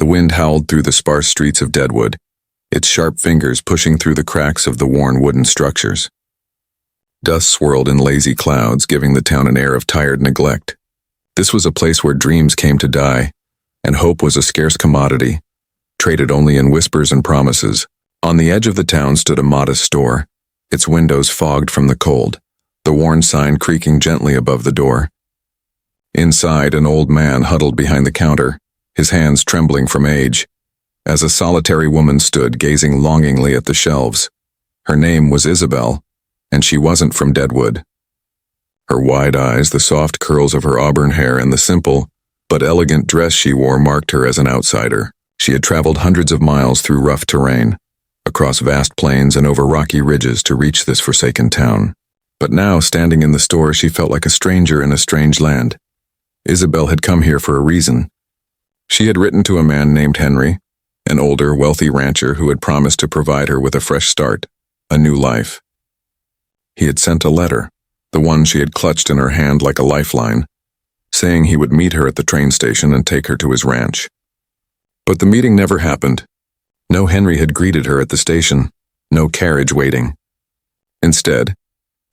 The wind howled through the sparse streets of Deadwood, its sharp fingers pushing through the cracks of the worn wooden structures. Dust swirled in lazy clouds, giving the town an air of tired neglect. This was a place where dreams came to die, and hope was a scarce commodity, traded only in whispers and promises. On the edge of the town stood a modest store, its windows fogged from the cold, the worn sign creaking gently above the door. Inside, an old man huddled behind the counter, his hands trembling from age, as a solitary woman stood gazing longingly at the shelves. Her name was Isabel, and she wasn't from Deadwood. Her wide eyes, the soft curls of her auburn hair, and the simple but elegant dress she wore marked her as an outsider. She had traveled hundreds of miles through rough terrain, across vast plains and over rocky ridges to reach this forsaken town. But now, standing in the store, she felt like a stranger in a strange land. Isabel had come here for a reason. She had written to a man named Henry, an older, wealthy rancher who had promised to provide her with a fresh start, a new life. He had sent a letter, the one she had clutched in her hand like a lifeline, saying he would meet her at the train station and take her to his ranch. But the meeting never happened. No Henry had greeted her at the station, no carriage waiting. Instead,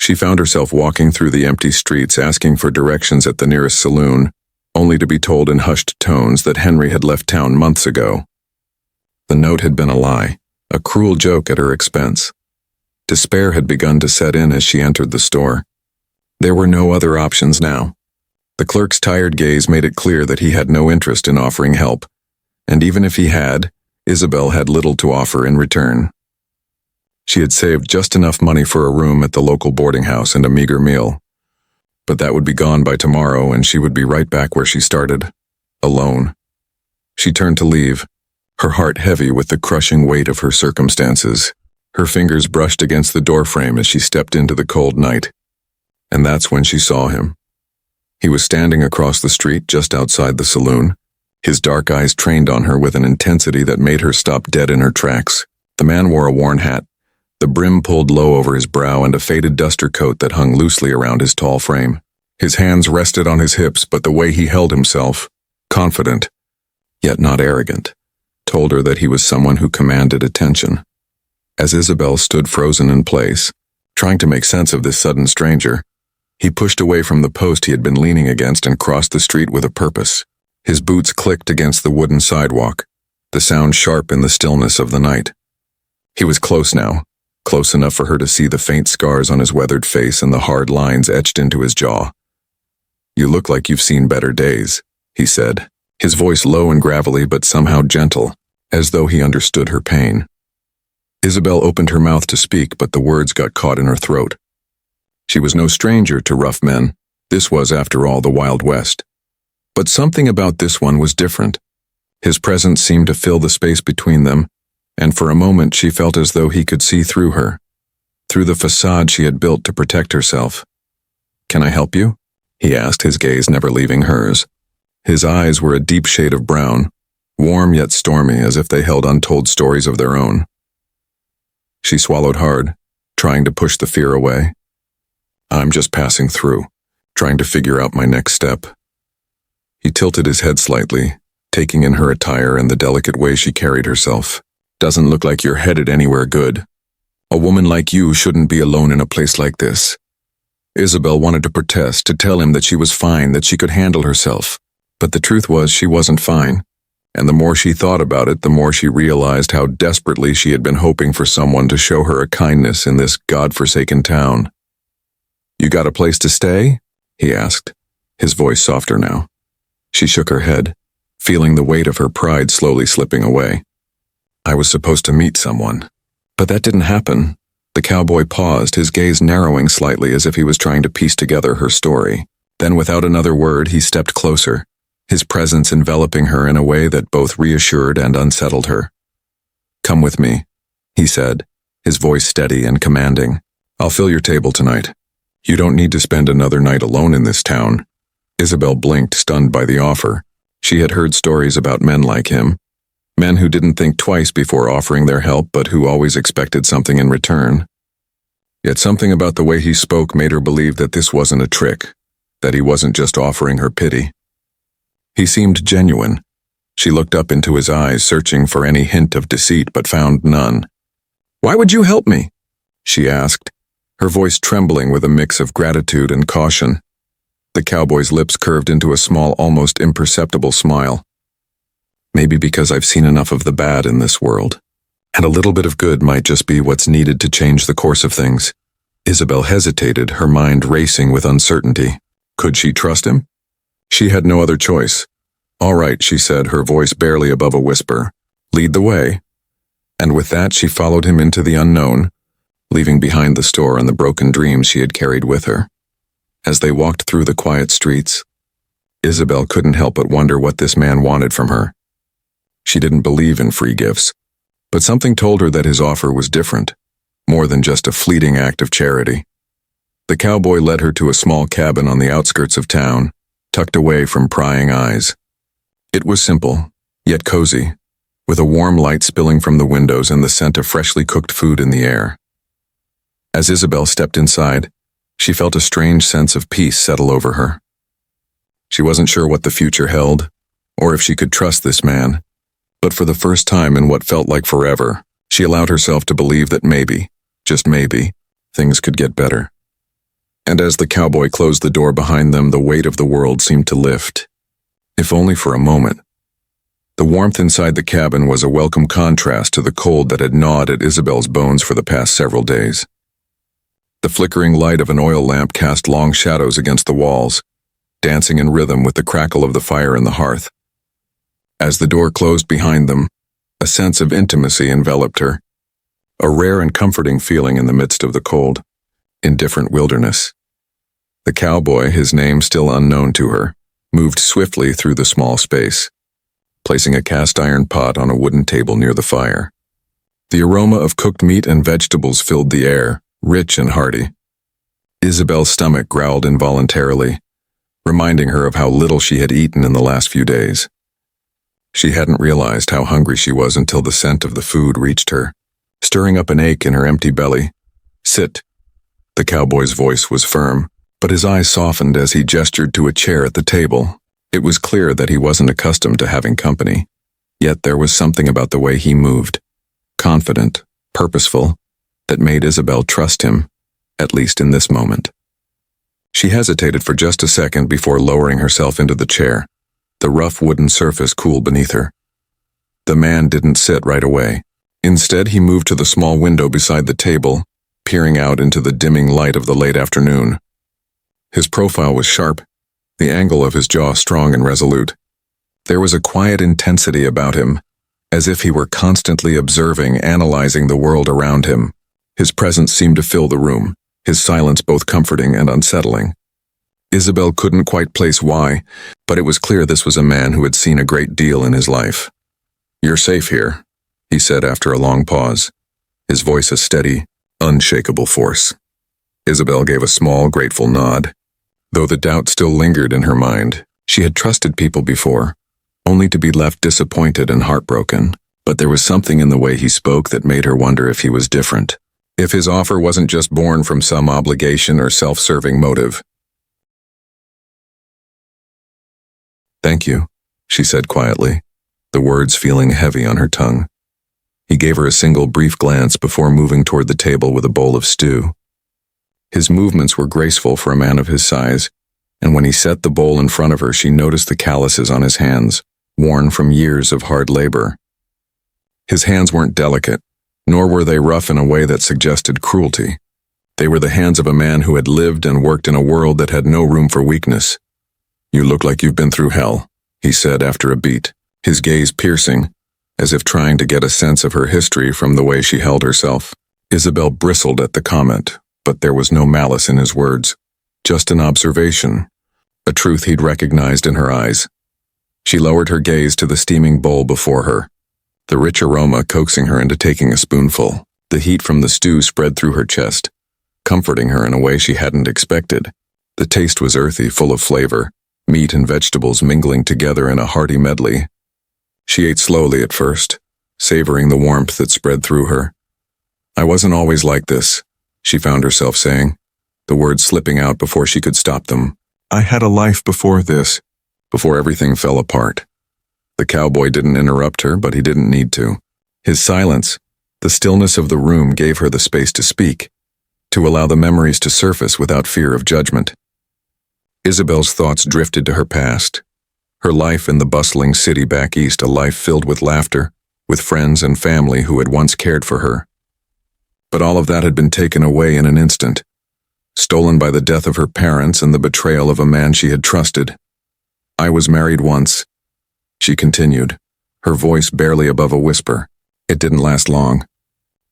she found herself walking through the empty streets asking for directions at the nearest saloon, only to be told in hushed tones that Henry had left town months ago. The note had been a lie, a cruel joke at her expense. Despair had begun to set in as she entered the store. There were no other options now. The clerk's tired gaze made it clear that he had no interest in offering help, and even if he had, Isabel had little to offer in return. She had saved just enough money for a room at the local boarding house and a meager meal. But that would be gone by tomorrow, and she would be right back where she started, alone. She turned to leave, her heart heavy with the crushing weight of her circumstances. Her fingers brushed against the doorframe as she stepped into the cold night. And that's when she saw him. He was standing across the street just outside the saloon, his dark eyes trained on her with an intensity that made her stop dead in her tracks. The man wore a worn hat, the brim pulled low over his brow, and a faded duster coat that hung loosely around his tall frame. His hands rested on his hips, but the way he held himself, confident, yet not arrogant, told her that he was someone who commanded attention. As Isabel stood frozen in place, trying to make sense of this sudden stranger, he pushed away from the post he had been leaning against and crossed the street with a purpose. His boots clicked against the wooden sidewalk, the sound sharp in the stillness of the night. He was close now, close enough for her to see the faint scars on his weathered face and the hard lines etched into his jaw. "You look like you've seen better days," he said, his voice low and gravelly but somehow gentle, as though he understood her pain. Isabel opened her mouth to speak, but the words got caught in her throat. She was no stranger to rough men. This was, after all, the Wild West. But something about this one was different. His presence seemed to fill the space between them, and for a moment she felt as though he could see through her, through the facade she had built to protect herself. "Can I help you?" he asked, his gaze never leaving hers. His eyes were a deep shade of brown, warm yet stormy, as if they held untold stories of their own. She swallowed hard, trying to push the fear away. "I'm just passing through, trying to figure out my next step." He tilted his head slightly, taking in her attire and the delicate way she carried herself. "Doesn't look like you're headed anywhere good. A woman like you shouldn't be alone in a place like this." Isabel wanted to protest, to tell him that she was fine, that she could handle herself. But the truth was she wasn't fine. And the more she thought about it, the more she realized how desperately she had been hoping for someone to show her a kindness in this God-forsaken town. "You got a place to stay?" he asked, his voice softer now. She shook her head, feeling the weight of her pride slowly slipping away. "I was supposed to meet someone. But that didn't happen." The cowboy paused, his gaze narrowing slightly as if he was trying to piece together her story. Then, without another word, he stepped closer, his presence enveloping her in a way that both reassured and unsettled her. "Come with me," he said, his voice steady and commanding. "I'll fill your table tonight. You don't need to spend another night alone in this town." Isabel blinked, stunned by the offer. She had heard stories about men like him, men who didn't think twice before offering their help but who always expected something in return. Yet something about the way he spoke made her believe that this wasn't a trick, that he wasn't just offering her pity. He seemed genuine, She looked up into his eyes, searching for any hint of deceit, but found none. "Why would you help me?" she asked, her voice trembling with a mix of gratitude and caution. The cowboy's lips curved into a small, almost imperceptible smile. "Maybe because I've seen enough of the bad in this world, and a little bit of good might just be what's needed to change the course of things." Isabel hesitated, her mind racing with uncertainty. Could she trust him? She had no other choice. "All right," she said, her voice barely above a whisper. "Lead the way." And with that she followed him into the unknown, leaving behind the store and the broken dreams she had carried with her. As they walked through the quiet streets, Isabel couldn't help but wonder what this man wanted from her. She didn't believe in free gifts, but something told her that his offer was different, more than just a fleeting act of charity. The cowboy led her to a small cabin on the outskirts of town, tucked away from prying eyes. It was simple, yet cozy, with a warm light spilling from the windows and the scent of freshly cooked food in the air. As Isabel stepped inside, she felt a strange sense of peace settle over her. She wasn't sure what the future held, or if she could trust this man, but for the first time in what felt like forever, she allowed herself to believe that maybe, just maybe, things could get better. And as the cowboy closed the door behind them, the weight of the world seemed to lift, if only for a moment. The warmth inside the cabin was a welcome contrast to the cold that had gnawed at Isabel's bones for the past several days. The flickering light of an oil lamp cast long shadows against the walls, dancing in rhythm with the crackle of the fire in the hearth. As the door closed behind them, a sense of intimacy enveloped her, a rare and comforting feeling in the midst of the cold, indifferent wilderness. The cowboy, his name still unknown to her, moved swiftly through the small space, placing a cast-iron pot on a wooden table near the fire. The aroma of cooked meat and vegetables filled the air, rich and hearty. Isabel's stomach growled involuntarily, reminding her of how little she had eaten in the last few days. She hadn't realized how hungry she was until the scent of the food reached her, stirring up an ache in her empty belly. "Sit." The cowboy's voice was firm, but his eyes softened as he gestured to a chair at the table. It was clear that he wasn't accustomed to having company, yet there was something about the way he moved, confident, purposeful, that made Isabel trust him, at least in this moment. She hesitated for just a second before lowering herself into the chair, the rough wooden surface cool beneath her. The man didn't sit right away. Instead, he moved to the small window beside the table, peering out into the dimming light of the late afternoon. His profile was sharp, the angle of his jaw strong and resolute. There was a quiet intensity about him, as if he were constantly observing, analyzing the world around him. His presence seemed to fill the room, his silence both comforting and unsettling. Isabel couldn't quite place why, but it was clear this was a man who had seen a great deal in his life. "You're safe here," he said after a long pause, his voice a steady, unshakable force. Isabel gave a small, grateful nod. Though the doubt still lingered in her mind, she had trusted people before, only to be left disappointed and heartbroken. But there was something in the way he spoke that made her wonder if he was different, if his offer wasn't just born from some obligation or self-serving motive. "Thank you," she said quietly, the words feeling heavy on her tongue. He gave her a single brief glance before moving toward the table with a bowl of stew. His movements were graceful for a man of his size, and when he set the bowl in front of her, she noticed the calluses on his hands, worn from years of hard labor. His hands weren't delicate, nor were they rough in a way that suggested cruelty. They were the hands of a man who had lived and worked in a world that had no room for weakness. "You look like you've been through hell," he said after a beat, his gaze piercing, as if trying to get a sense of her history from the way she held herself. Isabel bristled at the comment, but there was no malice in his words, just an observation, a truth he'd recognized in her eyes. She lowered her gaze to the steaming bowl before her, the rich aroma coaxing her into taking a spoonful. The heat from the stew spread through her chest, comforting her in a way she hadn't expected. The taste was earthy, full of flavor, meat and vegetables mingling together in a hearty medley. She ate slowly at first, savoring the warmth that spread through her. "I wasn't always like this," she found herself saying, the words slipping out before she could stop them. "I had a life before this, before everything fell apart." The cowboy didn't interrupt her, but he didn't need to. His silence, the stillness of the room, gave her the space to speak, to allow the memories to surface without fear of judgment. Isabel's thoughts drifted to her past. Her life in the bustling city back east, a life filled with laughter, with friends and family who had once cared for her. But all of that had been taken away in an instant, stolen by the death of her parents and the betrayal of a man she had trusted. "I was married once," she continued, her voice barely above a whisper. "It didn't last long.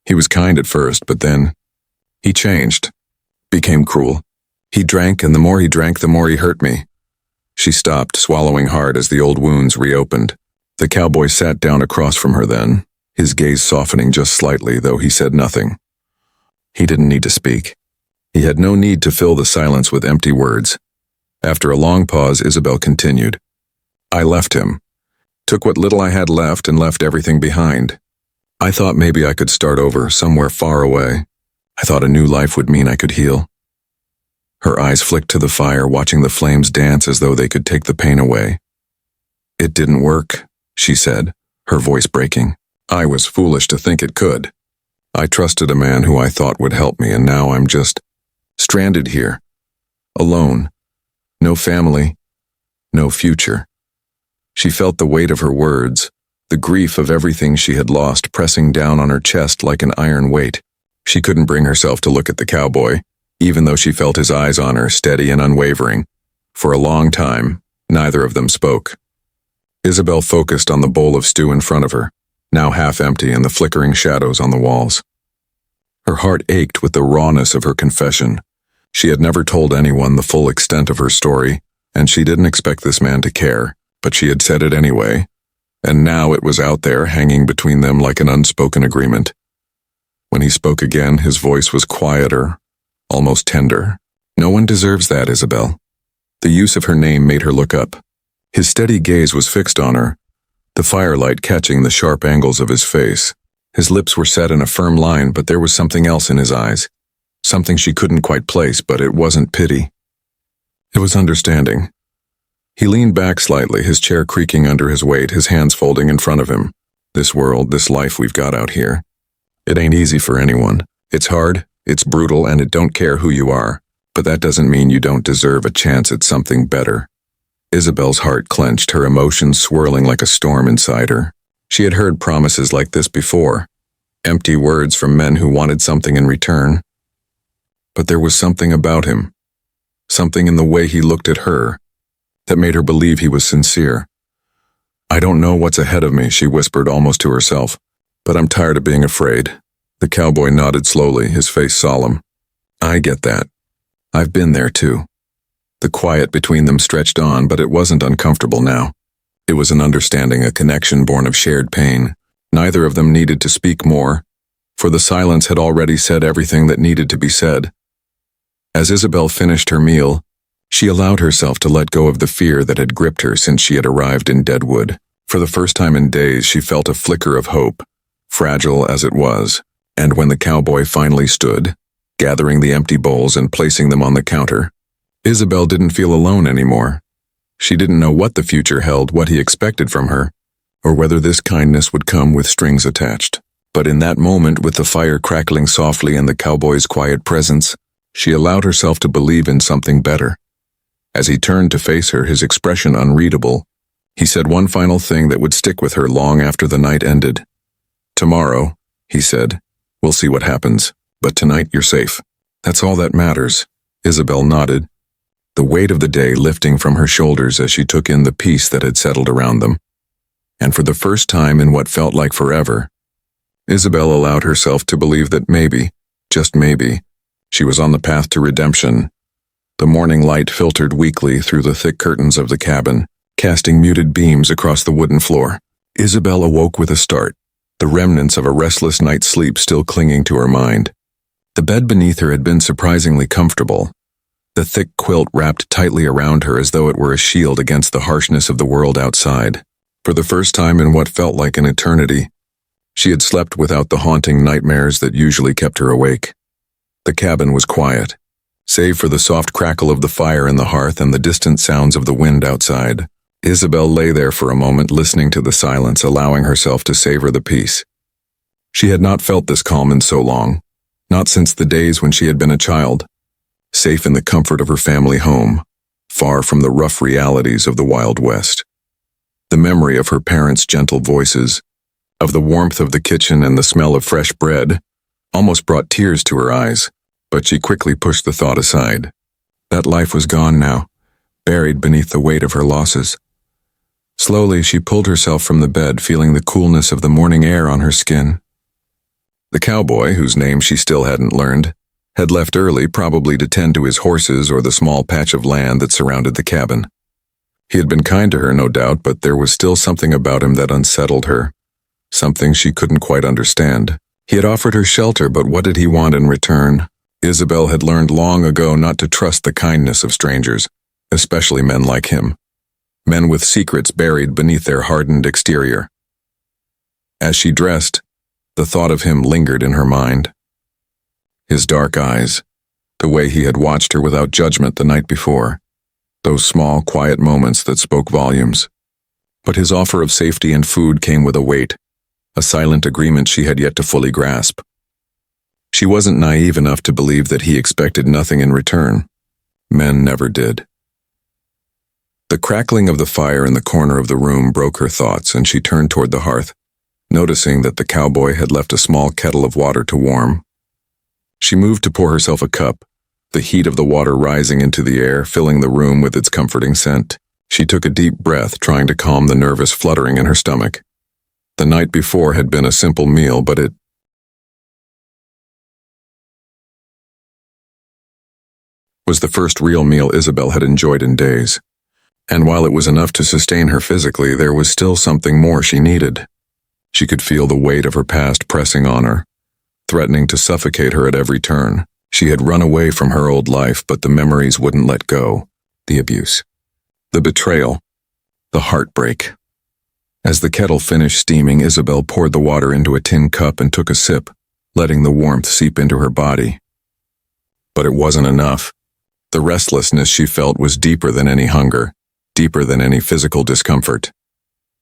He was kind at first, but then he changed, became cruel. He drank, and the more he drank, the more he hurt me." She stopped, swallowing hard as the old wounds reopened. The cowboy sat down across from her then, his gaze softening just slightly, though he said nothing. He didn't need to speak. He had no need to fill the silence with empty words. After a long pause, Isabel continued. "I left him. Took what little I had left and left everything behind. I thought maybe I could start over, somewhere far away. I thought a new life would mean I could heal." Her eyes flicked to the fire, watching the flames dance as though they could take the pain away. "It didn't work," she said, her voice breaking. "I was foolish to think it could. I trusted a man who I thought would help me, and now I'm just stranded here, alone. No family, no future." She felt the weight of her words, the grief of everything she had lost pressing down on her chest like an iron weight. She couldn't bring herself to look at the cowboy, even though she felt his eyes on her, steady and unwavering. For a long time, neither of them spoke. Isabel focused on the bowl of stew in front of her, now half empty, and the flickering shadows on the walls. Her heart ached with the rawness of her confession. She had never told anyone the full extent of her story, and she didn't expect this man to care, but she had said it anyway, and now it was out there hanging between them like an unspoken agreement. When he spoke again, his voice was quieter, almost tender. "No one deserves that, Isabel." The use of her name made her look up. His steady gaze was fixed on her, the firelight catching the sharp angles of his face. His lips were set in a firm line, but there was something else in his eyes. Something she couldn't quite place, but it wasn't pity. It was understanding. He leaned back slightly, his chair creaking under his weight, his hands folding in front of him. "This world, this life we've got out here, it ain't easy for anyone. It's hard, it's brutal, and it don't care who you are, but that doesn't mean you don't deserve a chance at something better." Isabel's heart clenched, her emotions swirling like a storm inside her. She had heard promises like this before, empty words from men who wanted something in return. But there was something about him, something in the way he looked at her, that made her believe he was sincere. "I don't know what's ahead of me," she whispered almost to herself, "but I'm tired of being afraid." The cowboy nodded slowly, his face solemn. "I get that. I've been there too." The quiet between them stretched on, but it wasn't uncomfortable now. It was an understanding, a connection born of shared pain. Neither of them needed to speak more, for the silence had already said everything that needed to be said. As Isabel finished her meal, she allowed herself to let go of the fear that had gripped her since she had arrived in Deadwood. For the first time in days, she felt a flicker of hope, fragile as it was, and when the cowboy finally stood, gathering the empty bowls and placing them on the counter, Isabel didn't feel alone anymore. She didn't know what the future held, what he expected from her, or whether this kindness would come with strings attached. But in that moment, with the fire crackling softly and the cowboy's quiet presence, she allowed herself to believe in something better. As he turned to face her, his expression unreadable, he said one final thing that would stick with her long after the night ended. "Tomorrow," he said, "we'll see what happens, but tonight you're safe. That's all that matters." Isabel nodded, the weight of the day lifting from her shoulders as she took in the peace that had settled around them. And for the first time in what felt like forever, Isabel allowed herself to believe that maybe, just maybe, she was on the path to redemption. The morning light filtered weakly through the thick curtains of the cabin, casting muted beams across the wooden floor. Isabel awoke with a start, the remnants of a restless night's sleep still clinging to her mind. The bed beneath her had been surprisingly comfortable, the thick quilt wrapped tightly around her as though it were a shield against the harshness of the world outside. For the first time in what felt like an eternity, she had slept without the haunting nightmares that usually kept her awake. The cabin was quiet, save for the soft crackle of the fire in the hearth and the distant sounds of the wind outside. Isabel lay there for a moment, listening to the silence, allowing herself to savor the peace. She had not felt this calm in so long, not since the days when she had been a child, safe in the comfort of her family home, far from the rough realities of the Wild West. The memory of her parents' gentle voices, of the warmth of the kitchen and the smell of fresh bread, almost brought tears to her eyes, but she quickly pushed the thought aside. That life was gone now, buried beneath the weight of her losses. Slowly, she pulled herself from the bed, feeling the coolness of the morning air on her skin. The cowboy, whose name she still hadn't learned, had left early, probably to tend to his horses or the small patch of land that surrounded the cabin. He had been kind to her, no doubt, but there was still something about him that unsettled her, something she couldn't quite understand. He had offered her shelter, but what did he want in return? Isabel had learned long ago not to trust the kindness of strangers, especially men like him, men with secrets buried beneath their hardened exterior. As she dressed, the thought of him lingered in her mind. His dark eyes, the way he had watched her without judgment the night before, those small, quiet moments that spoke volumes. But his offer of safety and food came with a weight, a silent agreement she had yet to fully grasp. She wasn't naive enough to believe that he expected nothing in return. Men never did. The crackling of the fire in the corner of the room broke her thoughts, and she turned toward the hearth, noticing that the cowboy had left a small kettle of water to warm. She moved to pour herself a cup, the heat of the water rising into the air, filling the room with its comforting scent. She took a deep breath, trying to calm the nervous fluttering in her stomach. The night before had been a simple meal, but it was the first real meal Isabel had enjoyed in days. And while it was enough to sustain her physically, there was still something more she needed. She could feel the weight of her past pressing on her, threatening to suffocate her at every turn. She had run away from her old life, but the memories wouldn't let go. The abuse, the betrayal, the heartbreak. As the kettle finished steaming, Isabel poured the water into a tin cup and took a sip, letting the warmth seep into her body. But it wasn't enough. The restlessness she felt was deeper than any hunger, deeper than any physical discomfort.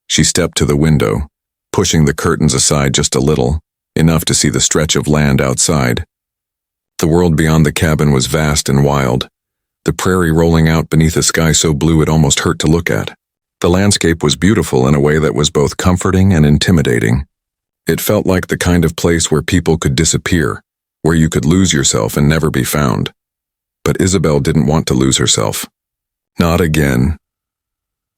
She stepped to the window, pushing the curtains aside just a little, enough to see the stretch of land outside. The world beyond the cabin was vast and wild, the prairie rolling out beneath a sky so blue it almost hurt to look at. The landscape was beautiful in a way that was both comforting and intimidating. It felt like the kind of place where people could disappear, where you could lose yourself and never be found. But Isabel didn't want to lose herself. Not again.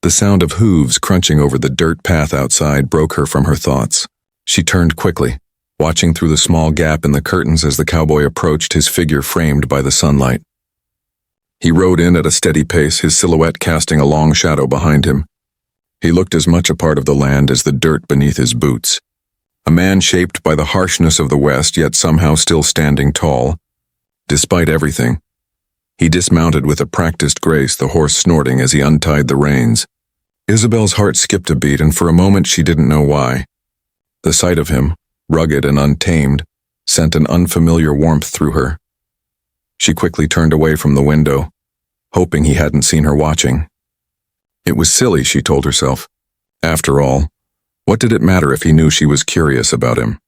The sound of hooves crunching over the dirt path outside broke her from her thoughts. She turned quickly, watching through the small gap in the curtains as the cowboy approached, his figure framed by the sunlight. He rode in at a steady pace, his silhouette casting a long shadow behind him. He looked as much a part of the land as the dirt beneath his boots. A man shaped by the harshness of the West, yet somehow still standing tall. Despite everything, he dismounted with a practiced grace, the horse snorting as he untied the reins. Isabel's heart skipped a beat, and for a moment she didn't know why. The sight of him, rugged and untamed, sent an unfamiliar warmth through her. She quickly turned away from the window, hoping he hadn't seen her watching. It was silly, she told herself. After all, what did it matter if he knew she was curious about him?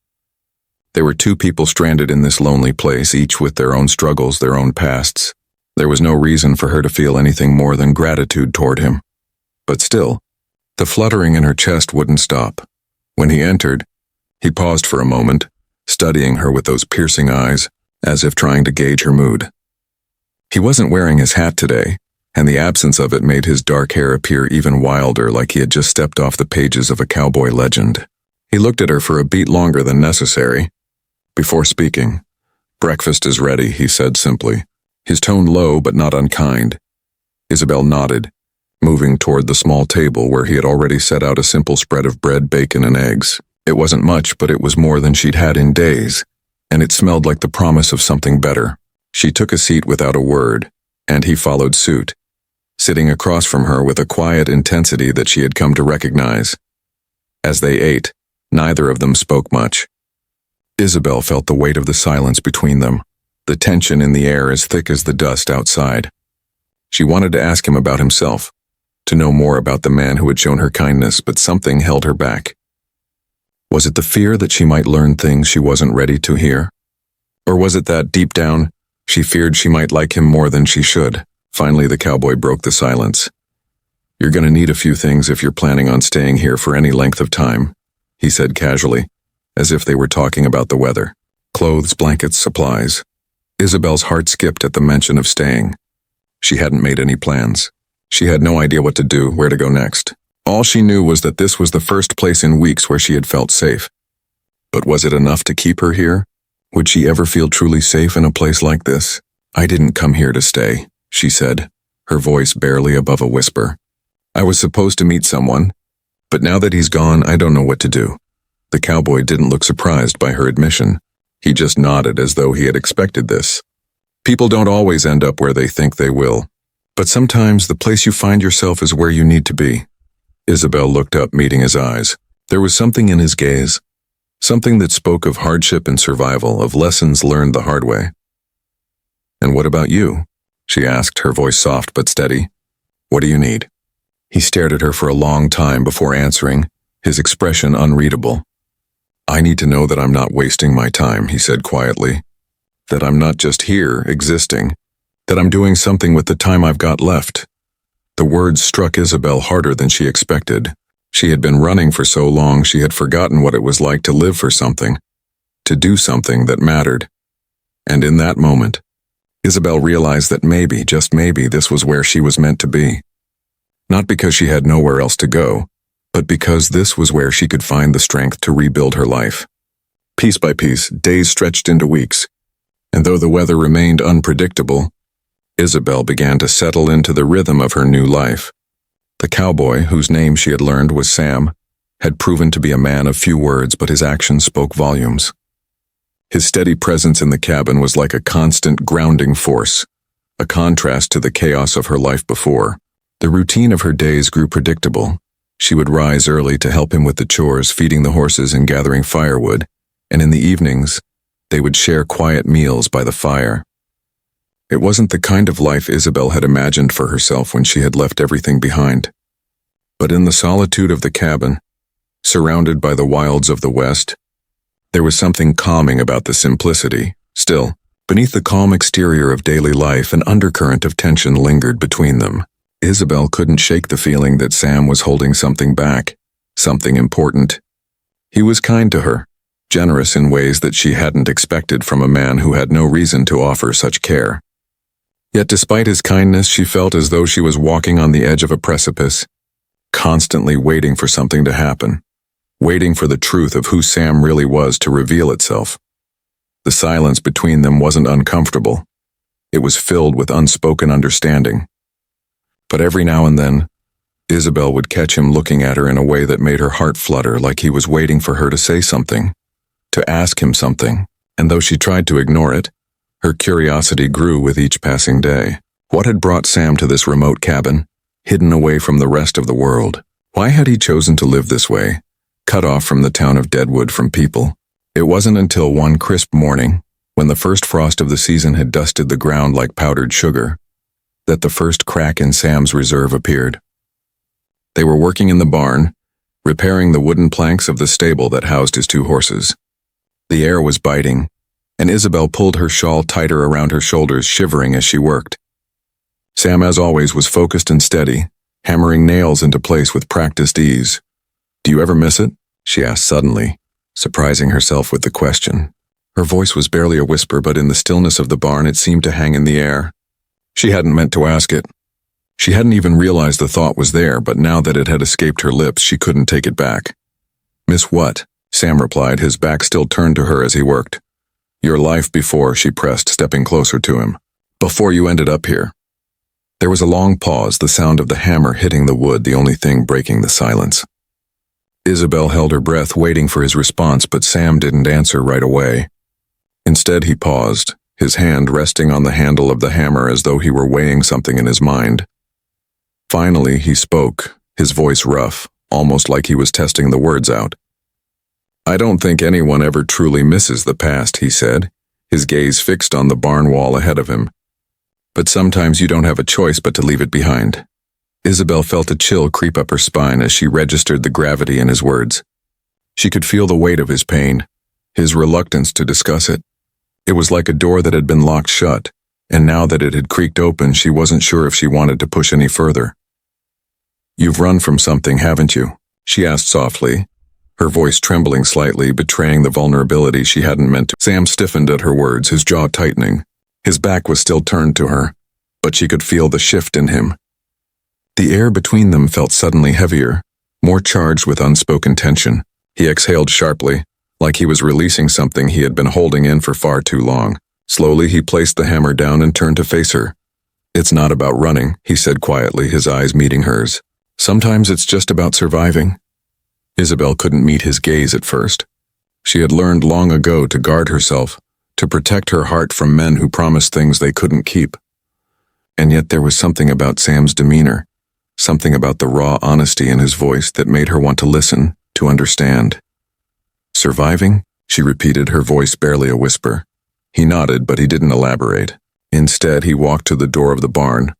There were two people stranded in this lonely place, each with their own struggles, their own pasts. There was no reason for her to feel anything more than gratitude toward him. But still, the fluttering in her chest wouldn't stop. When he entered, he paused for a moment, studying her with those piercing eyes, as if trying to gauge her mood. He wasn't wearing his hat today, and the absence of it made his dark hair appear even wilder, like he had just stepped off the pages of a cowboy legend. He looked at her for a beat longer than necessary. Before speaking, "Breakfast is ready," he said simply, his tone low but not unkind. Isabel nodded, moving toward the small table where he had already set out a simple spread of bread, bacon, and eggs. It wasn't much, but it was more than she'd had in days, and it smelled like the promise of something better. She took a seat without a word, and he followed suit, sitting across from her with a quiet intensity that she had come to recognize. As they ate, neither of them spoke much. Isabel felt the weight of the silence between them, the tension in the air as thick as the dust outside. She wanted to ask him about himself, to know more about the man who had shown her kindness, but something held her back. Was it the fear that she might learn things she wasn't ready to hear? Or was it that, deep down, she feared she might like him more than she should? Finally, the cowboy broke the silence. "You're going to need a few things if you're planning on staying here for any length of time," he said casually, as if they were talking about the weather. "Clothes, blankets, supplies." Isabel's heart skipped at the mention of staying. She hadn't made any plans. She had no idea what to do, where to go next. All she knew was that this was the first place in weeks where she had felt safe. But was it enough to keep her here? Would she ever feel truly safe in a place like this? "I didn't come here to stay," she said, her voice barely above a whisper. "I was supposed to meet someone, but now that he's gone, I don't know what to do." The cowboy didn't look surprised by her admission. He just nodded as though he had expected this. People don't always end up where they think they will, but sometimes the place you find yourself is where you need to be. Isabel looked up, meeting his eyes. There was something in his gaze, something that spoke of hardship and survival, of lessons learned the hard way. "And what about you?" she asked, her voice soft but steady. "What do you need?" He stared at her for a long time before answering, his expression unreadable. "I need to know that I'm not wasting my time," he said quietly. "That I'm not just here, existing. That I'm doing something with the time I've got left." The words struck Isabel harder than she expected. She had been running for so long she had forgotten what it was like to live for something, to do something that mattered. And in that moment, Isabel realized that maybe, just maybe, this was where she was meant to be. Not because she had nowhere else to go, but because this was where she could find the strength to rebuild her life. Piece by piece, days stretched into weeks, and though the weather remained unpredictable, Isabel began to settle into the rhythm of her new life. The cowboy, whose name she had learned was Sam, had proven to be a man of few words, but his actions spoke volumes. His steady presence in the cabin was like a constant grounding force, a contrast to the chaos of her life before. The routine of her days grew predictable. She would rise early to help him with the chores, feeding the horses and gathering firewood, and in the evenings, they would share quiet meals by the fire. It wasn't the kind of life Isabel had imagined for herself when she had left everything behind. But in the solitude of the cabin, surrounded by the wilds of the West, there was something calming about the simplicity. Still, beneath the calm exterior of daily life, an undercurrent of tension lingered between them. Isabel couldn't shake the feeling that Sam was holding something back, something important. He was kind to her, generous in ways that she hadn't expected from a man who had no reason to offer such care. Yet despite his kindness, she felt as though she was walking on the edge of a precipice, constantly waiting for something to happen, waiting for the truth of who Sam really was to reveal itself. The silence between them wasn't uncomfortable. It was filled with unspoken understanding. But every now and then, Isabel would catch him looking at her in a way that made her heart flutter, like he was waiting for her to say something, to ask him something, and though she tried to ignore it, her curiosity grew with each passing day. What had brought Sam to this remote cabin, hidden away from the rest of the world? Why had he chosen to live this way, cut off from the town of Deadwood, from people? It wasn't until one crisp morning, when the first frost of the season had dusted the ground like powdered sugar, that the first crack in Sam's reserve appeared. They were working in the barn, repairing the wooden planks of the stable that housed his two horses. The air was biting, and Isabel pulled her shawl tighter around her shoulders, shivering as she worked. Sam, as always, was focused and steady, hammering nails into place with practiced ease. "Do you ever miss it?" she asked suddenly, surprising herself with the question. Her voice was barely a whisper, but in the stillness of the barn it seemed to hang in the air. She hadn't meant to ask it. She hadn't even realized the thought was there, but now that it had escaped her lips, she couldn't take it back. "Miss what?" Sam replied, his back still turned to her as he worked. "Your life before," she pressed, stepping closer to him. "Before you ended up here." There was a long pause, the sound of the hammer hitting the wood the only thing breaking the silence. Isabel held her breath, waiting for his response, but Sam didn't answer right away. Instead, he paused, his hand resting on the handle of the hammer as though he were weighing something in his mind. Finally, he spoke, his voice rough, almost like he was testing the words out. "I don't think anyone ever truly misses the past," he said, his gaze fixed on the barn wall ahead of him. "But sometimes you don't have a choice but to leave it behind. Isabel felt a chill creep up her spine as she registered the gravity in his words. She could feel the weight of his pain, his reluctance to discuss it. It was like a door that had been locked shut, and now that it had creaked open, she wasn't sure if she wanted to push any further. "You've run from something, haven't you?" she asked softly, her voice trembling slightly, betraying the vulnerability she hadn't meant to. Sam stiffened at her words, his jaw tightening. His back was still turned to her, but she could feel the shift in him. The air between them felt suddenly heavier, more charged with unspoken tension. He exhaled sharply, like he was releasing something he had been holding in for far too long. Slowly, he placed the hammer down and turned to face her. "It's not about running," he said quietly, his eyes meeting hers. "Sometimes it's just about surviving." Isabel couldn't meet his gaze at first. She had learned long ago to guard herself, to protect her heart from men who promised things they couldn't keep. And yet there was something about Sam's demeanor, something about the raw honesty in his voice that made her want to listen, to understand. "Surviving?" she repeated, her voice barely a whisper. He nodded, but he didn't elaborate. Instead, he walked to the door of the barn,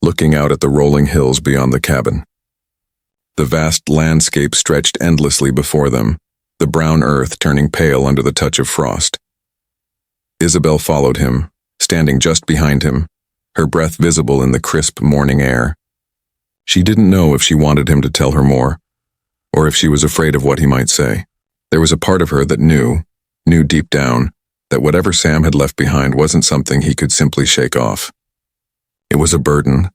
looking out at the rolling hills beyond the cabin. The vast landscape stretched endlessly before them, the brown earth turning pale under the touch of frost. Isabel followed him, standing just behind him, her breath visible in the crisp morning air. She didn't know if she wanted him to tell her more, or if she was afraid of what he might say. There was a part of her that knew deep down, that whatever Sam had left behind wasn't something he could simply shake off. It was a burden,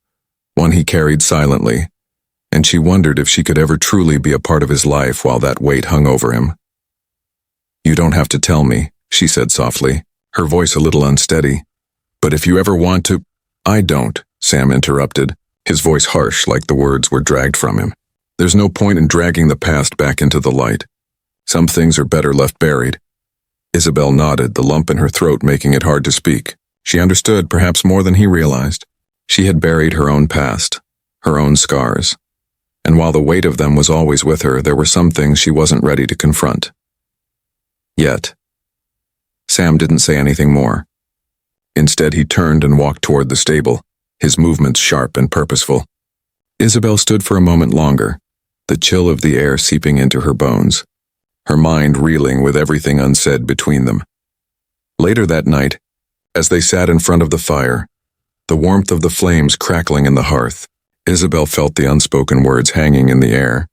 one he carried silently, and she wondered if she could ever truly be a part of his life while that weight hung over him. "You don't have to tell me," she said softly, her voice a little unsteady. "But if you ever want to—" "I don't," Sam interrupted, his voice harsh like the words were dragged from him. "There's no point in dragging the past back into the light. Some things are better left buried." Isabel nodded, the lump in her throat making it hard to speak. She understood, perhaps more than he realized. She had buried her own past, her own scars. And while the weight of them was always with her, there were some things she wasn't ready to confront. Yet. Sam didn't say anything more. Instead, he turned and walked toward the stable, his movements sharp and purposeful. Isabel stood for a moment longer, the chill of the air seeping into her bones, her mind reeling with everything unsaid between them. Later that night, as they sat in front of the fire, the warmth of the flames crackling in the hearth, Isabel felt the unspoken words hanging in the air.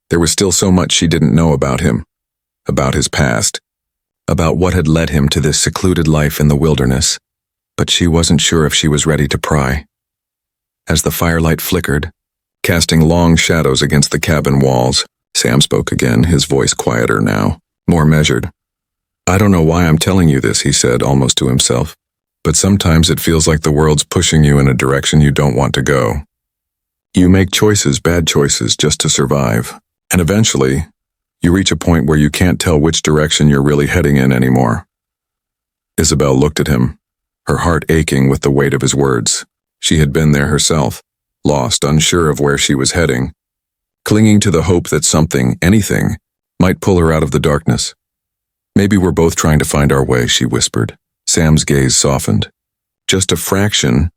There was still so much she didn't know about him, about his past, about what had led him to this secluded life in the wilderness, but she wasn't sure if she was ready to pry. As the firelight flickered, casting long shadows against the cabin walls, Sam spoke again, his voice quieter now, more measured. "I don't know why I'm telling you this," he said, almost to himself, "but sometimes it feels like the world's pushing you in a direction you don't want to go. You make choices, bad choices, just to survive, and eventually, you reach a point where you can't tell which direction you're really heading in anymore." Isabel looked at him, her heart aching with the weight of his words. She had been there herself, lost, unsure of where she was heading, clinging to the hope that something, anything, might pull her out of the darkness. "Maybe we're both trying to find our way," she whispered. Sam's gaze softened. Just a fraction,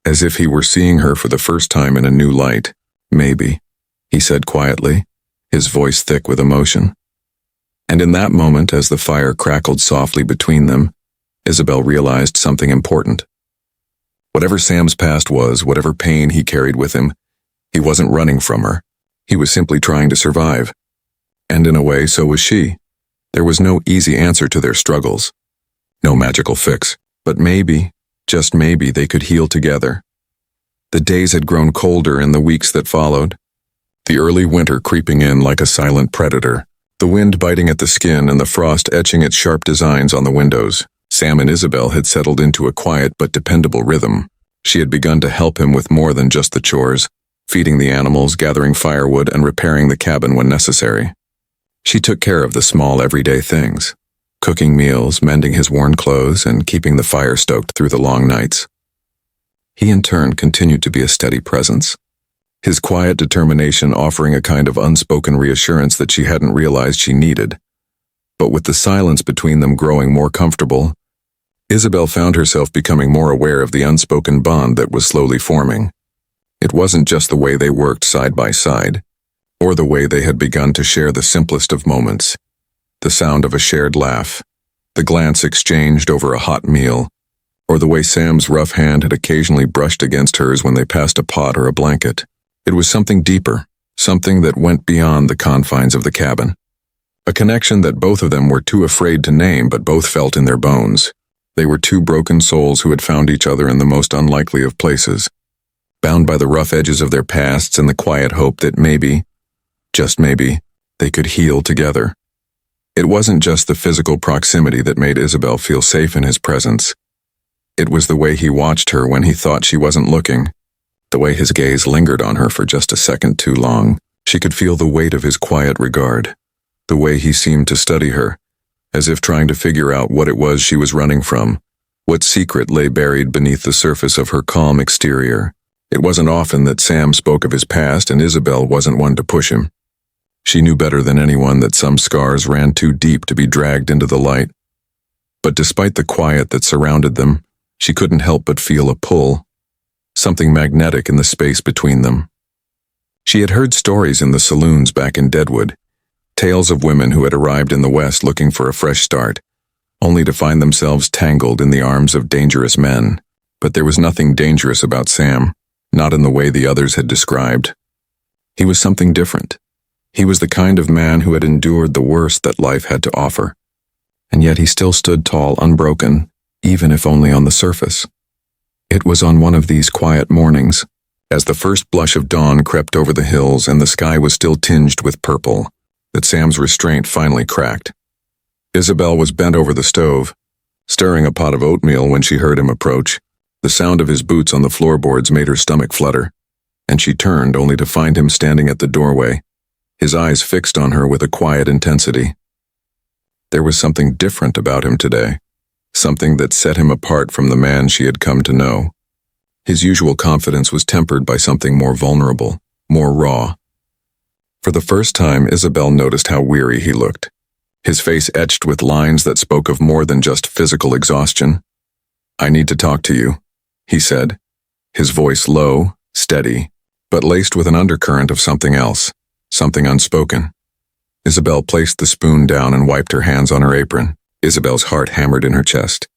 as if he were seeing her for the first time in a new light. "Maybe," he said quietly, his voice thick with emotion. And in that moment, as the fire crackled softly between them, Isabel realized something important. Whatever Sam's past was, whatever pain he carried with him, he wasn't running from her. He was simply trying to survive. And in a way, so was she. There was no easy answer to their struggles. No magical fix. But maybe, just maybe, they could heal together. The days had grown colder in the weeks that followed. The early winter creeping in like a silent predator. The wind biting at the skin and the frost etching its sharp designs on the windows. Sam and Isabel had settled into a quiet but dependable rhythm. She had begun to help him with more than just the chores, feeding the animals, gathering firewood, and repairing the cabin when necessary. She took care of the small everyday things, cooking meals, mending his worn clothes, and keeping the fire stoked through the long nights. He in turn continued to be a steady presence, his quiet determination offering a kind of unspoken reassurance that she hadn't realized she needed. But with the silence between them growing more comfortable, Isabel found herself becoming more aware of the unspoken bond that was slowly forming. It wasn't just the way they worked side by side, or the way they had begun to share the simplest of moments. The sound of a shared laugh, the glance exchanged over a hot meal, or the way Sam's rough hand had occasionally brushed against hers when they passed a pot or a blanket. It was something deeper, something that went beyond the confines of the cabin. A connection that both of them were too afraid to name but both felt in their bones. They were two broken souls who had found each other in the most unlikely of places, bound by the rough edges of their pasts and the quiet hope that maybe, just maybe, they could heal together. It wasn't just the physical proximity that made Isabel feel safe in his presence. It was the way he watched her when he thought she wasn't looking, the way his gaze lingered on her for just a second too long. She could feel the weight of his quiet regard, the way he seemed to study her, as if trying to figure out what it was she was running from, what secret lay buried beneath the surface of her calm exterior. It wasn't often that Sam spoke of his past, and Isabel wasn't one to push him. She knew better than anyone that some scars ran too deep to be dragged into the light. But despite the quiet that surrounded them, she couldn't help but feel a pull, something magnetic in the space between them. She had heard stories in the saloons back in Deadwood, tales of women who had arrived in the West looking for a fresh start, only to find themselves tangled in the arms of dangerous men. But there was nothing dangerous about Sam, not in the way the others had described. He was something different. He was the kind of man who had endured the worst that life had to offer, and yet he still stood tall, unbroken, even if only on the surface. It was on one of these quiet mornings, as the first blush of dawn crept over the hills and the sky was still tinged with purple, that Sam's restraint finally cracked. Isabel was bent over the stove, stirring a pot of oatmeal when she heard him approach. The sound of his boots on the floorboards made her stomach flutter, and she turned only to find him standing at the doorway, his eyes fixed on her with a quiet intensity. There was something different about him today, something that set him apart from the man she had come to know. His usual confidence was tempered by something more vulnerable, more raw. For the first time, Isabel noticed how weary he looked, his face etched with lines that spoke of more than just physical exhaustion. "I need to talk to you," he said, his voice low, steady, but laced with an undercurrent of something else, something unspoken. Isabel placed the spoon down and wiped her hands on her apron. Isabel's heart hammered in her chest.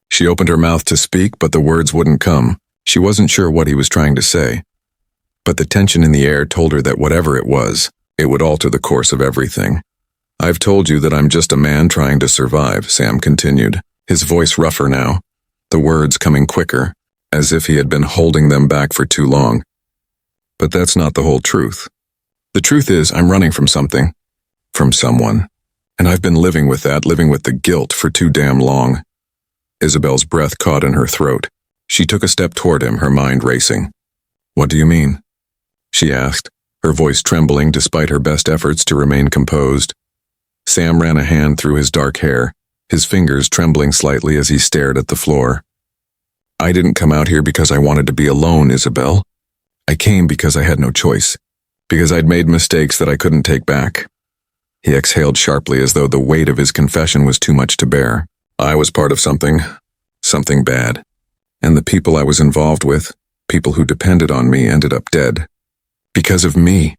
She opened her mouth to speak, but the words wouldn't come. She wasn't sure what he was trying to say. But the tension in the air told her that whatever it was, it would alter the course of everything. "I've told you that I'm just a man trying to survive," Sam continued, his voice rougher now, the words coming quicker, as if he had been holding them back for too long. "But that's not the whole truth. The truth is, I'm running from something, from someone, and I've been living with that, living with the guilt for too damn long." Isabel's breath caught in her throat. She took a step toward him, her mind racing. "What do you mean?" she asked, her voice trembling despite her best efforts to remain composed. Sam ran a hand through his dark hair, his fingers trembling slightly as he stared at the floor. "I didn't come out here because I wanted to be alone, Isabel. I came because I had no choice, because I'd made mistakes that I couldn't take back." He exhaled sharply as though the weight of his confession was too much to bear. "I was part of something bad. And the people I was involved with, people who depended on me, ended up dead. Because of me."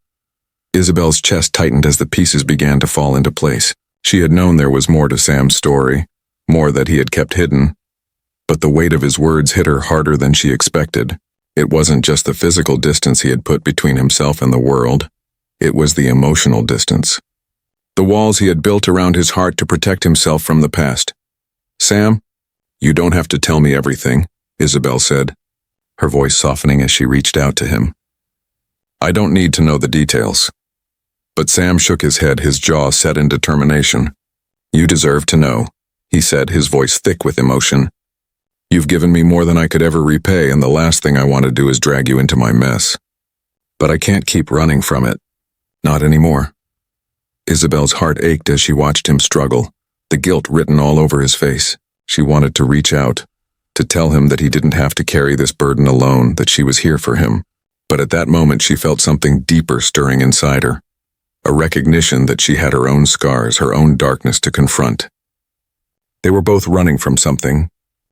Isabel's chest tightened as the pieces began to fall into place. She had known there was more to Sam's story, more that he had kept hidden. But the weight of his words hit her harder than she expected. It wasn't just the physical distance he had put between himself and the world. It was the emotional distance. The walls he had built around his heart to protect himself from the past. "Sam, you don't have to tell me everything," Isabel said, her voice softening as she reached out to him. "I don't need to know the details." But Sam shook his head, his jaw set in determination. "You deserve to know," he said, his voice thick with emotion. "You've given me more than I could ever repay, and the last thing I want to do is drag you into my mess. But I can't keep running from it. Not anymore." Isabel's heart ached as she watched him struggle, the guilt written all over his face. She wanted to reach out, to tell him that he didn't have to carry this burden alone, that she was here for him. But at that moment she felt something deeper stirring inside her, a recognition that she had her own scars, her own darkness to confront. They were both running from something,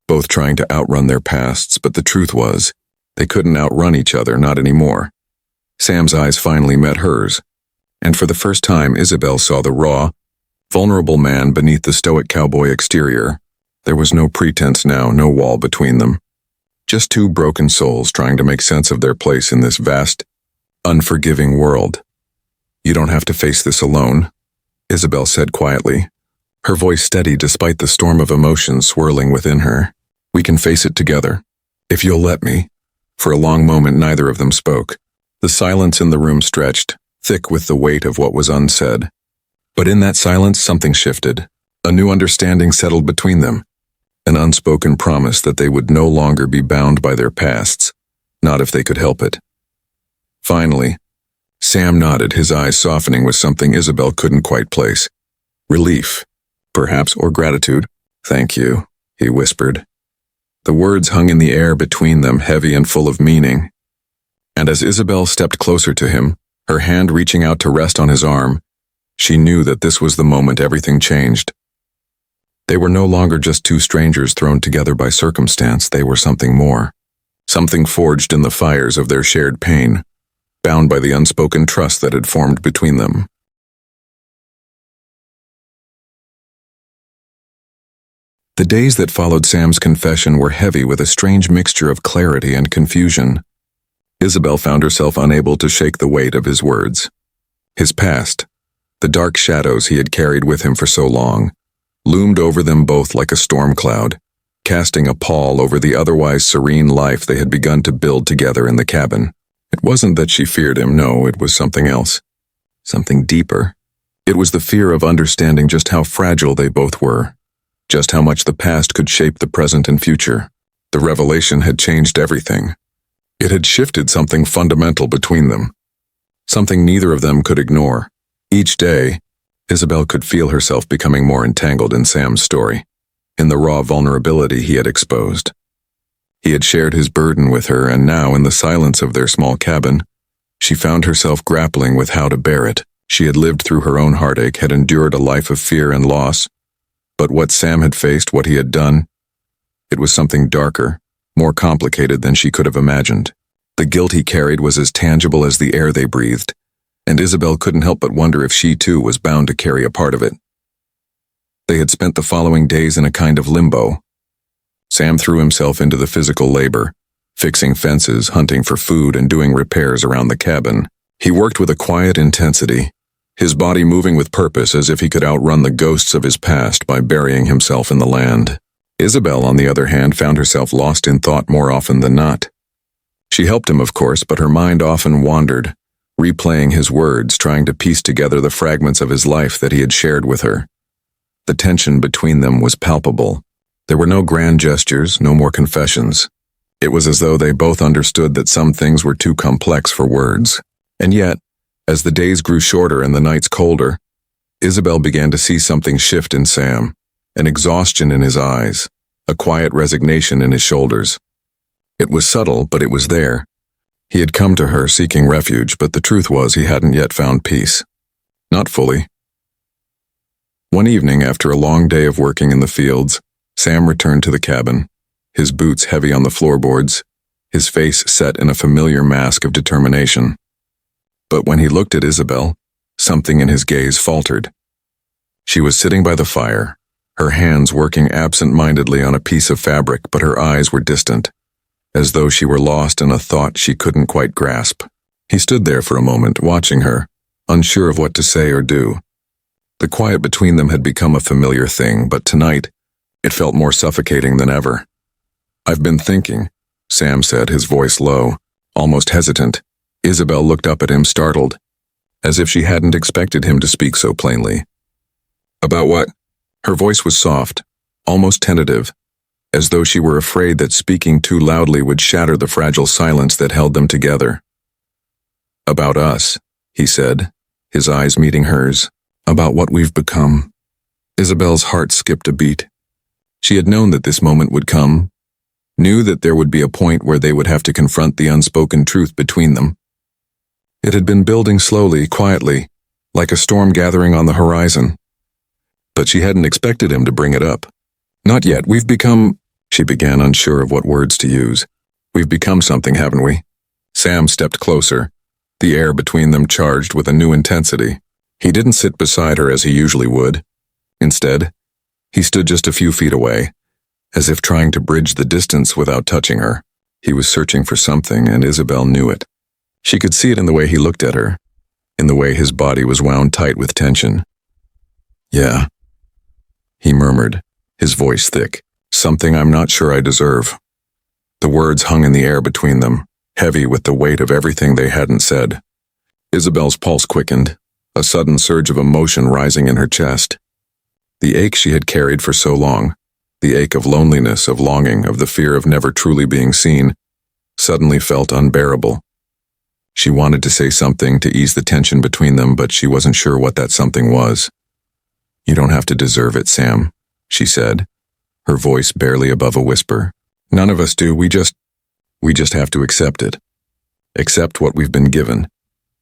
both trying to outrun their pasts, but the truth was, They couldn't outrun each other, not anymore. Sam's eyes finally met hers, and for the first time Isabel saw the raw, vulnerable man beneath the stoic cowboy exterior. There was no pretense now, no wall between them. Just two broken souls trying to make sense of their place in this vast, unforgiving world. "You don't have to face this alone," Isabel said quietly, her voice steady despite the storm of emotions swirling within her. "We can face it together, if you'll let me." For a long moment neither of them spoke. The silence in the room stretched, thick with the weight of what was unsaid. But in that silence something shifted. A new understanding settled between them. An unspoken promise that they would no longer be bound by their pasts, not if they could help it. Finally, Sam nodded, his eyes softening with something Isabel couldn't quite place. Relief, perhaps, or gratitude. "Thank you," he whispered. The words hung in the air between them, heavy and full of meaning. And as Isabel stepped closer to him, her hand reaching out to rest on his arm, she knew that this was the moment everything changed. They were no longer just two strangers thrown together by circumstance, they were something more. Something forged in the fires of their shared pain, bound by the unspoken trust that had formed between them. The days that followed Sam's confession were heavy with a strange mixture of clarity and confusion. Isabel found herself unable to shake the weight of his words. His past, the dark shadows he had carried with him for so long, loomed over them both like a storm cloud, casting a pall over the otherwise serene life they had begun to build together in the cabin. It wasn't that she feared him, no, it was something else. Something deeper. It was the fear of understanding just how fragile they both were, just how much the past could shape the present and future. The revelation had changed everything. It had shifted something fundamental between them, something neither of them could ignore. Each day, Isabel could feel herself becoming more entangled in Sam's story, in the raw vulnerability he had exposed. He had shared his burden with her, and now, in the silence of their small cabin, she found herself grappling with how to bear it. She had lived through her own heartache, had endured a life of fear and loss, but what Sam had faced, what he had done, it was something darker, more complicated than she could have imagined. The guilt he carried was as tangible as the air they breathed, and Isabel couldn't help but wonder if she too was bound to carry a part of it. They had spent the following days in a kind of limbo. Sam threw himself into the physical labor, fixing fences, hunting for food, and doing repairs around the cabin. He worked with a quiet intensity, his body moving with purpose as if he could outrun the ghosts of his past by burying himself in the land. Isabel, on the other hand, found herself lost in thought more often than not. She helped him, of course, but her mind often wandered, replaying his words, trying to piece together the fragments of his life that he had shared with her. The tension between them was palpable. There were no grand gestures, no more confessions. It was as though they both understood that some things were too complex for words. And yet, as the days grew shorter and the nights colder, Isabel began to see something shift in Sam, an exhaustion in his eyes, a quiet resignation in his shoulders. It was subtle, but it was there. He had come to her seeking refuge, but the truth was he hadn't yet found peace. Not fully. One evening, after a long day of working in the fields, Sam returned to the cabin, his boots heavy on the floorboards, his face set in a familiar mask of determination. But when he looked at Isabel, something in his gaze faltered. She was sitting by the fire, her hands working absent-mindedly on a piece of fabric, but her eyes were distant, as though she were lost in a thought she couldn't quite grasp. He stood there for a moment, watching her, unsure of what to say or do. The quiet between them had become a familiar thing, but tonight, it felt more suffocating than ever. "I've been thinking," Sam said, his voice low, almost hesitant. Isabel looked up at him, startled, as if she hadn't expected him to speak so plainly. "About what?" Her voice was soft, almost tentative, as though she were afraid that speaking too loudly would shatter the fragile silence that held them together. "About us," he said, his eyes meeting hers. "About what we've become." Isabel's heart skipped a beat. She had known that this moment would come, knew that there would be a point where they would have to confront the unspoken truth between them. It had been building slowly, quietly, like a storm gathering on the horizon. But she hadn't expected him to bring it up. "Not yet, we've become," she began, unsure of what words to use. We've become something, haven't we? Sam stepped closer, the air between them charged with a new intensity. He didn't sit beside her as he usually would. Instead, he stood just a few feet away, as if trying to bridge the distance without touching her. He was searching for something, and Isabel knew it. She could see it in the way he looked at her, in the way his body was wound tight with tension. "Yeah," he murmured, his voice thick. "Something I'm not sure I deserve." The words hung in the air between them, heavy with the weight of everything they hadn't said. Isabel's pulse quickened, a sudden surge of emotion rising in her chest. The ache she had carried for so long, the ache of loneliness, of longing, of the fear of never truly being seen, suddenly felt unbearable. She wanted to say something to ease the tension between them, but she wasn't sure what that something was. "You don't have to deserve it, Sam," she said, her voice barely above a whisper. "None of us do, we just have to accept it. Accept what we've been given."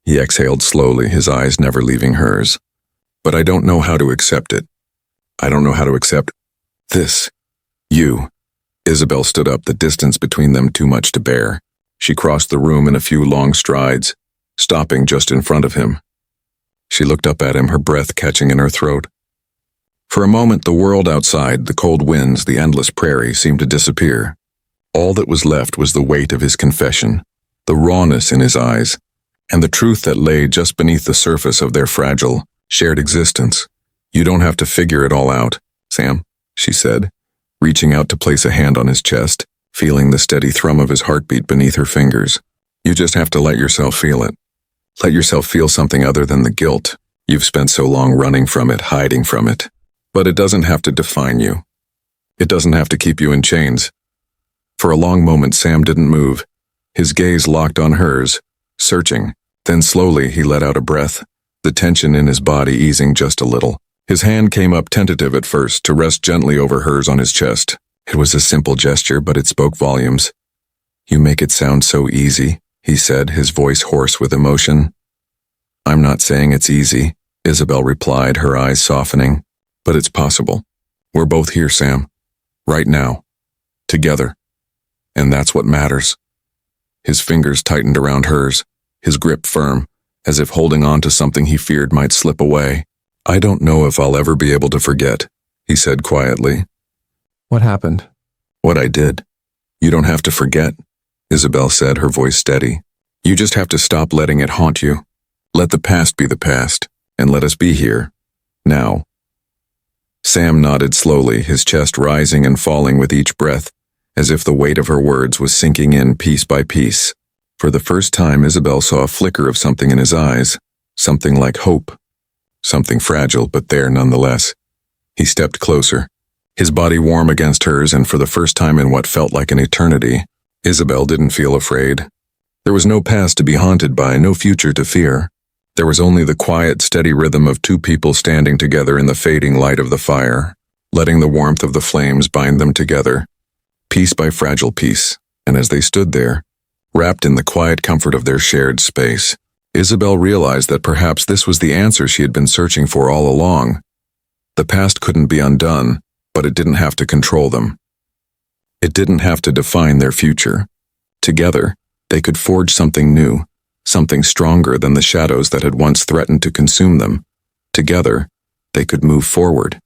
He exhaled slowly, his eyes never leaving hers. "But I don't know how to accept it. I don't know how to accept this. You." Isabel stood up, the distance between them too much to bear. She crossed the room in a few long strides, stopping just in front of him. She looked up at him, her breath catching in her throat. For a moment, the world outside, the cold winds, the endless prairie, seemed to disappear. All that was left was the weight of his confession, the rawness in his eyes, and the truth that lay just beneath the surface of their fragile, shared existence. "You don't have to figure it all out, Sam," she said, reaching out to place a hand on his chest, feeling the steady thrum of his heartbeat beneath her fingers. "You just have to let yourself feel it. Let yourself feel something other than the guilt. You've spent so long running from it, hiding from it. But it doesn't have to define you. It doesn't have to keep you in chains." For a long moment, Sam didn't move, his gaze locked on hers, searching. Then slowly he let out a breath, the tension in his body easing just a little. His hand came up, tentative at first, to rest gently over hers on his chest. It was a simple gesture, but it spoke volumes. "You make it sound so easy," he said, his voice hoarse with emotion. "I'm not saying it's easy," Isabel replied, her eyes softening. "But it's possible. We're both here, Sam. Right now. Together. And that's what matters." His fingers tightened around hers, his grip firm, as if holding on to something he feared might slip away. "I don't know if I'll ever be able to forget," he said quietly. "What happened?" "What I did. You don't have to forget," Isabel said, her voice steady. "You just have to stop letting it haunt you. Let the past be the past, and let us be here. Now." Sam nodded slowly, his chest rising and falling with each breath, as if the weight of her words was sinking in piece by piece. For the first time, Isabel saw a flicker of something in his eyes, something like hope. Something fragile, but there nonetheless. He stepped closer, his body warm against hers, and for the first time in what felt like an eternity, Isabel didn't feel afraid. There was no past to be haunted by, no future to fear. There was only the quiet, steady rhythm of two people standing together in the fading light of the fire, letting the warmth of the flames bind them together, piece by fragile piece. And as they stood there, wrapped in the quiet comfort of their shared space, Isabel realized that perhaps this was the answer she had been searching for all along. The past couldn't be undone, but it didn't have to control them. It didn't have to define their future. Together, they could forge something new, something stronger than the shadows that had once threatened to consume them. Together, they could move forward.